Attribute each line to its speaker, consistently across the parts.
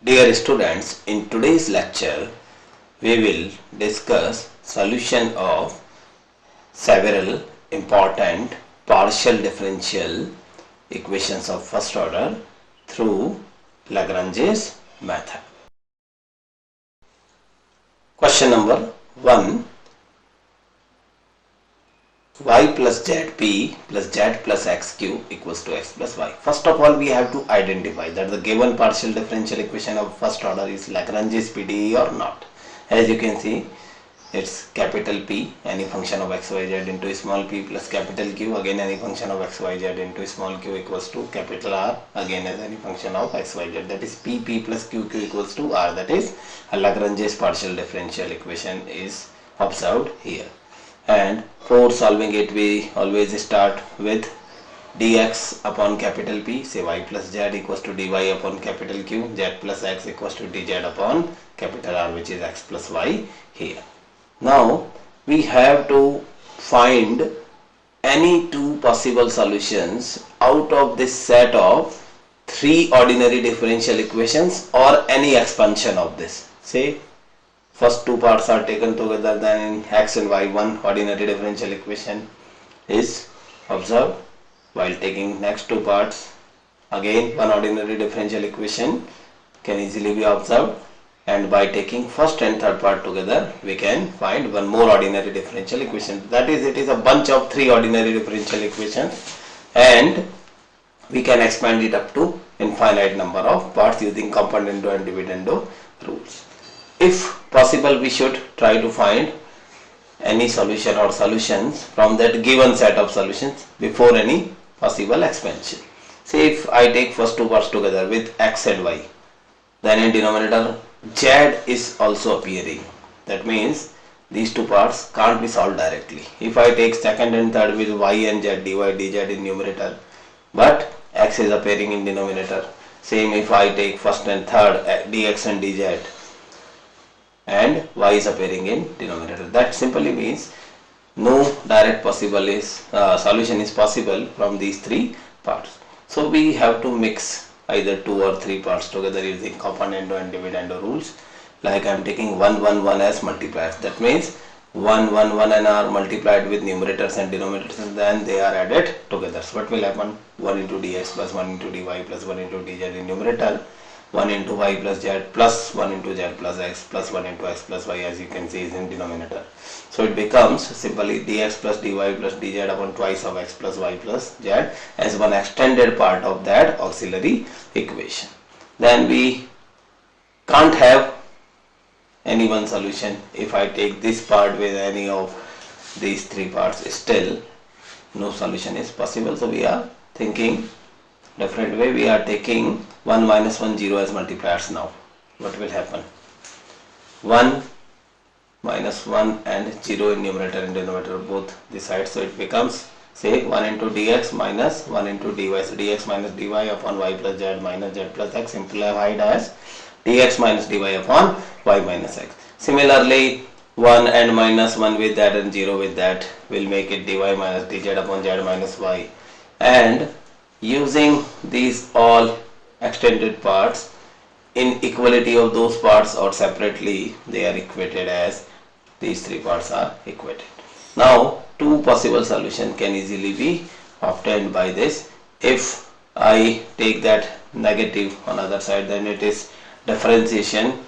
Speaker 1: Dear students, in today's lecture, we will discuss solution of several important partial differential equations of first order through Lagrange's method. Question number 1. Y plus zp plus z plus x cube equals to x plus y. First of all, we have to identify that the given partial differential equation of first order is Lagrange's PDE or not. As you can see, it's capital P, any function of x, y, z into small p, plus capital Q, again any function of x, y, z into small q equals to capital R, again as any function of x, y, z, that is p plus q equals to R, that is a Lagrange's partial differential equation is observed here. And for solving it, we always start with dx upon capital P, say y plus z equals to dy upon capital Q, z plus x equals to dz upon capital R, which is x plus y here. Now we have to find any two possible solutions out of this set of three ordinary differential equations or any expansion of this. Say first two parts are taken together, then in x and y one ordinary differential equation is observed. While taking next two parts, again one ordinary differential equation can easily be observed, and by taking first and third part together we can find one more ordinary differential equation. That is, it is a bunch of three ordinary differential equations and we can expand it up to infinite number of parts using componendo and dividendo rules. If possible, we should try to find any solution or solutions from that given set of solutions before any possible expansion. Say if I take first two parts together with x and y, then in denominator z is also appearing. That means these two parts can't be solved directly. If I take second and third with y and z, dy dz in numerator, but x is appearing in denominator. Same if I take first and third dx and dz, and y is appearing in denominator. That simply means no direct solution is possible from these three parts. So we have to mix either two or three parts together using componendo and dividendo rules. Like I am taking 1 1 1 as multipliers. That means 1 1 1 and are multiplied with numerators and denominators, and then they are added together. So what will happen? 1 into dx plus 1 into dy plus 1 into dz in numerator, 1 into y plus z plus 1 into z plus x plus 1 into x plus y, as you can see, is in denominator. So it becomes simply dx plus dy plus dz upon twice of x plus y plus z as one extended part of that auxiliary equation. Then we can't have any one solution. If I take this part with any of these three parts, still no solution is possible. So we are thinking different way. We are taking 1 minus 1 0 as multipliers now. What will happen? 1 minus 1 and 0 in numerator and denominator both this side. So it becomes, say, 1 into dx minus 1 into dy. So dx minus dy upon y plus z minus z plus x, simplified as dx minus dy upon y minus x. Similarly, 1 and minus 1 with that and 0 with that will make it dy minus dz upon z minus y. And using these all extended parts, in equality of those parts or separately, they are equated as these three parts are equated. Now two possible solutions can easily be obtained by this. If I take that negative on other side, then it is differentiation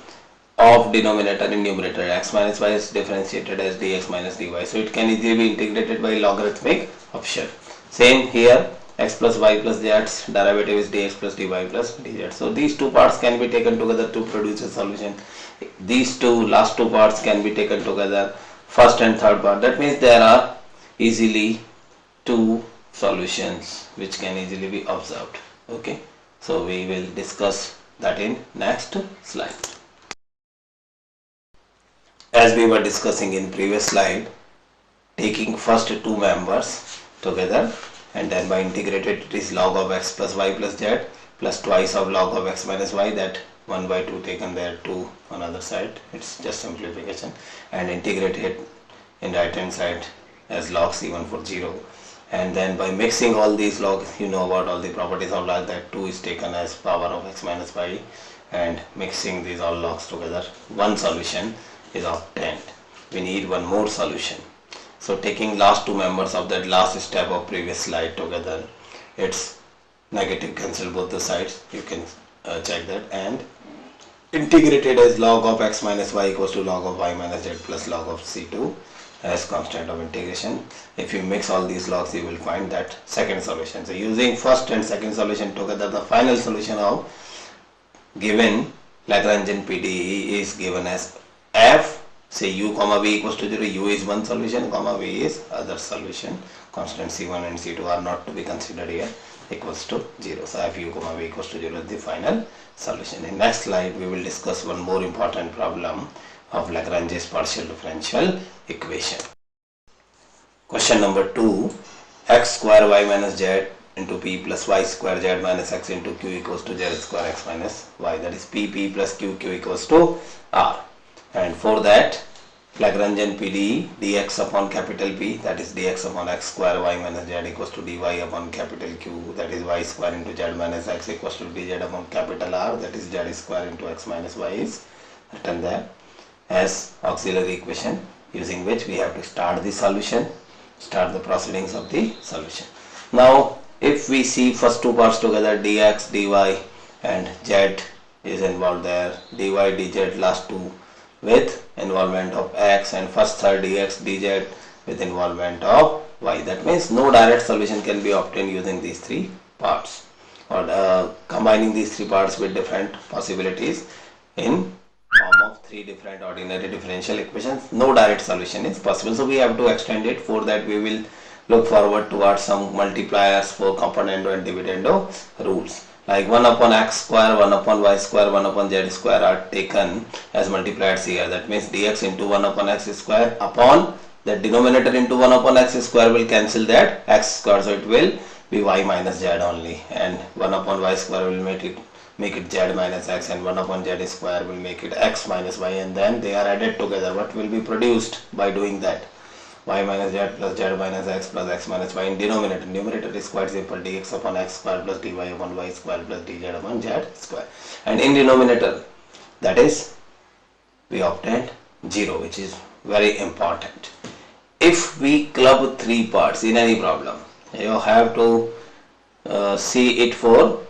Speaker 1: of denominator in numerator. X minus y is differentiated as dx minus dy. So it can easily be integrated by logarithmic option. Same here, x plus y plus z's derivative is dx plus dy plus dz. So these two parts can be taken together to produce a solution. These two last two parts can be taken together, first and third part. That means there are easily two solutions which can easily be observed. Okay, so we will discuss that in next slide. As we were discussing in previous slide, taking first two members together, and then by integrated it is log of x plus y plus z plus twice of log of x minus y, that 1 by 2 taken there, 2 on other side, it's just simplification, and integrated in right hand side as log c1 for 0, and then by mixing all these logs, you know about all the properties of log, that 2 is taken as power of x minus y, and mixing these all logs together, one solution is obtained. We need one more solution. So taking last two members of that last step of previous slide together, it's negative, cancel both the sides, you can check that, and integrated as log of x minus y equals to log of y minus z plus log of c2 as constant of integration. If you mix all these logs, you will find that second solution. So using first and second solution together, the final solution of given Lagrangian PDE is given as f, say u comma v equals to 0, u is one solution, comma v is other solution, constant c1 and c2 are not to be considered here, equals to 0. So f u comma v equals to 0 is the final solution. In next slide we will discuss one more important problem of Lagrange's partial differential equation. Question number 2, x square y minus z into p plus y square z minus x into q equals to z square x minus y, that is p plus q equals to r. And for that, Lagrangian PDE dx upon capital P, that is dx upon x square y minus z equals to dy upon capital Q, that is y square into z minus x equals to dz upon capital R, that is z square into x minus y, is written there as auxiliary equation, using which we have to start the solution, start the proceedings of the solution. Now if we see first two parts together, dx, dy and z is involved there, dy, dz last two with involvement of x, and first third dx, dz with involvement of y. That means no direct solution can be obtained using these three parts, or combining these three parts with different possibilities in form of three different ordinary differential equations. No direct solution is possible, so we have to extend it. For that we will look forward towards some multipliers for componendo and dividendo rules, like 1 upon x square, 1 upon y square, 1 upon z square are taken as multipliers here. That means dx into 1 upon x square upon the denominator into 1 upon x square will cancel that x square, so it will be y minus z only, and 1 upon y square will make it z minus x, and 1 upon z square will make it x minus y, and then they are added together. What will be produced by doing that? Y minus z plus z minus x plus x minus y in denominator. Numerator is quite simple, dx upon x square plus dy upon y square plus dz upon z square. And in denominator, that is, we obtained 0, which is very important. If we club three parts in any problem, you have to see it for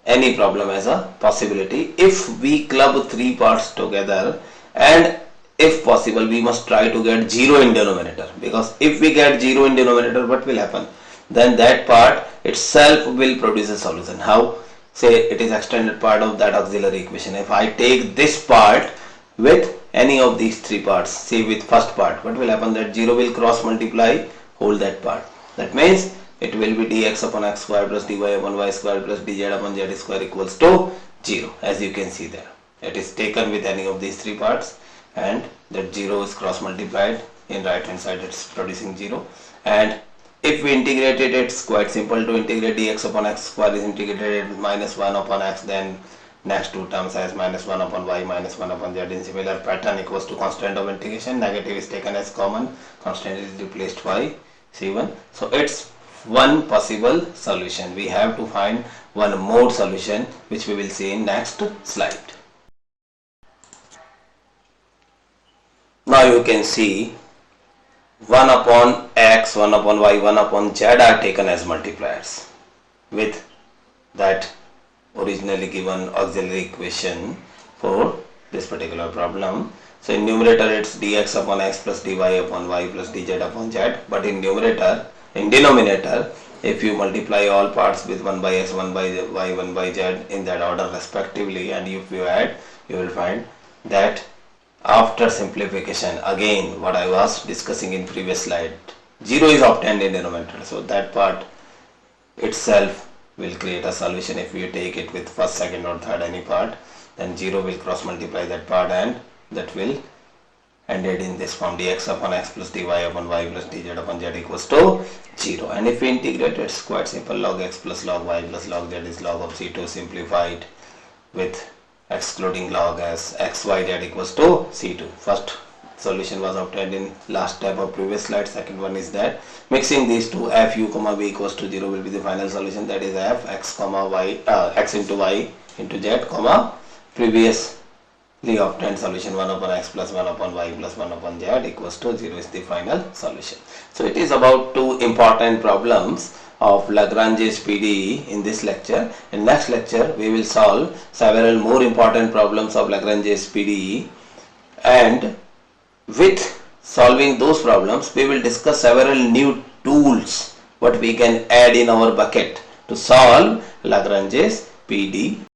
Speaker 1: any problem as a possibility. If we club three parts together, and if possible we must try to get 0 in denominator, because if we get 0 in denominator, what will happen? Then that part itself will produce a solution. How? Say it is extended part of that auxiliary equation. If I take this part with any of these three parts, say with first part, what will happen? That 0 will cross multiply whole that part. That means it will be dx upon x square plus dy upon y square plus dz upon z square equals to 0, as you can see there. It is taken with any of these three parts, and that 0 is cross multiplied in right hand side, it's producing 0. And if we integrate it, it's quite simple to integrate. Dx upon x square is integrated with minus 1 upon x, then next two terms as minus 1 upon y minus 1 upon z in similar pattern equals to constant of integration. Negative is taken as common, constant is replaced by c1. So it's one possible solution. We have to find one more solution, which we will see in next slide. Now you can see 1 upon x, 1 upon y, 1 upon z are taken as multipliers with that originally given auxiliary equation for this particular problem. So in numerator it's dx upon x plus dy upon y plus dz upon z, but in denominator, if you multiply all parts with 1 by x, 1 by y, 1 by z in that order respectively, and if you add, you will find that after simplification, again what I was discussing in previous slide, 0 is obtained in denominator, so that part itself will create a solution. If you take it with first, second or third any part, then 0 will cross multiply that part, and that will ended in this form, dx upon x plus dy upon y plus dz upon z equals to 0. And if we integrate, it's quite simple, log x plus log y plus log z is log of c2 simplified with excluding log as x y z equals to c2. First solution was obtained in last step of previous slide. Second one is that mixing these two, f u comma b equals to 0 will be the final solution, that is f x comma y x into y into z comma previously obtained solution 1 upon x plus 1 upon y plus 1 upon z equals to 0 is the final solution. So it is about two important problems of Lagrange's PDE in this lecture. In next lecture we will solve several more important problems of Lagrange's PDE, and with solving those problems we will discuss several new tools what we can add in our bucket to solve Lagrange's PDE.